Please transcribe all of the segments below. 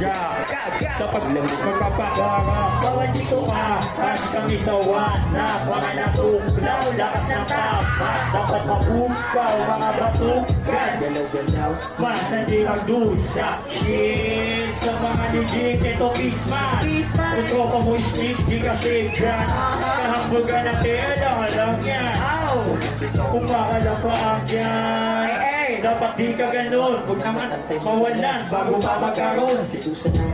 Sa pagpapagara, bawal dito ka, tas kami sawa na mga natuklaw, lakas ng tapa, dapat mabukaw, mga batukan, galaw-galaw, matandi dusa. Cheers sa mga legit, ito Kisman. Kung tropa mo stage, di kasi dyan, kahambugan na tela, alam yan. Kung makalapaan yan, dapat di ka ganun, huwag naman mawalan bago pa magkaroon.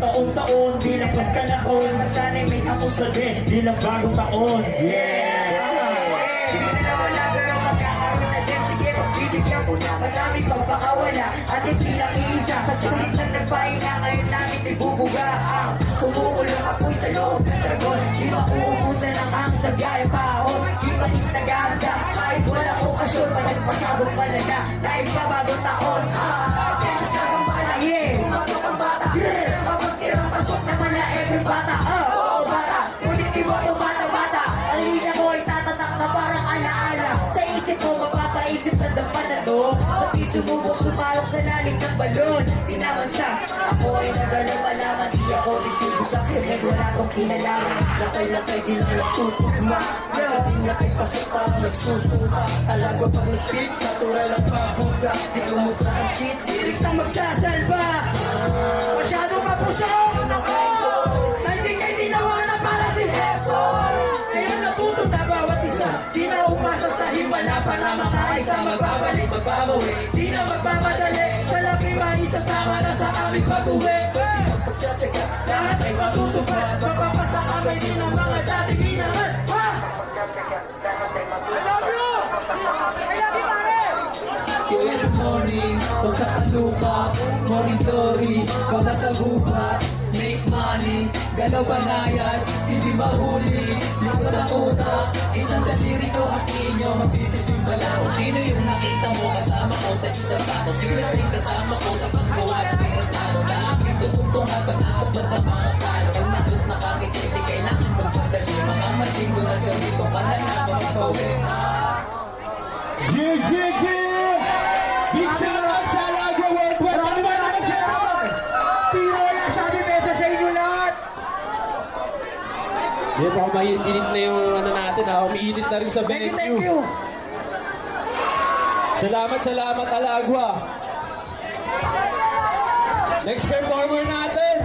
Taon-taon, di lang pas ka naon, sana'y may ako sa desk, di lang bagong taon. Di na nawala pero magkakaroon na din. Sige, magbibigyan ko na marami pang pakawala. At hindi lang isa, saglit lang nagpahinga. Ngayon namin ibubuga ang kumukulong apoy sa loob ng dragon. Di mauubusan ang hangin sa biyahe paon. Di panis na ganda, kahit walang okasyon. Panagpasabog malala, dahil pa bagong taon. Sensya sa kampana, pumatok ang bata. Kapag tirang pasok naman na every bata. Oo bata, ngunit di mo ako bata-bata. Ang linya ko ay tatatak na parang alaala. Sa isip ko mapapaisip na dapat na to. Pati sumubok sumalok sa lalim ng balon. Di naman sa ako ay nagalang malaman. Di ako testigo sa krimen, wala kong kinalaman. Lakay-lakay di lang nagtutugma. Lakay-lakay pasok parang nagsusuka. Alagwa pag nag-speak, natural ang pagbuga. Di kumubra ang cheat, lyrics ang magsasalba. Masyadong kapuso. Hindi kayo ginawa na para si Hepo. Ngayon natuto na bawat isa. Di na umasa sa himala pa na makaisa. Magbabalik, magbabawi. Di na magmamadali. Sa labi maisasama na sa aming pag-uwi. Pagtsatsaga, lahat ay matutupad. Magpapasa kami din ang mga dating ginangan. Yo, every morning, pagsak ang lupa, morning glory, babasa gubat, make money, galaw banayad, hindi mahuli, likod ang utak, itang daliri ko hakin nyo, magsisip yung bala ko, sino yung nakita mo kasama ko sa isang bako, sino din kasama ko sa paggawa ng mayroong plano, na aking tutungtungan, pagkakabot ng mga kano, pag matot na kakikiti, kailangan magpadali, mga matingo na gamito, panalaman magpawi. Big shoutout sa Alagwa Worldwide! Ano ba naman shoutout? Tiro wala sabi mesa sa inyo lahat. Yan, baka mainit na yung ano natin ha. Umiinit na rin sa Thank venue. you. Salamat Alagwa. Next performer natin.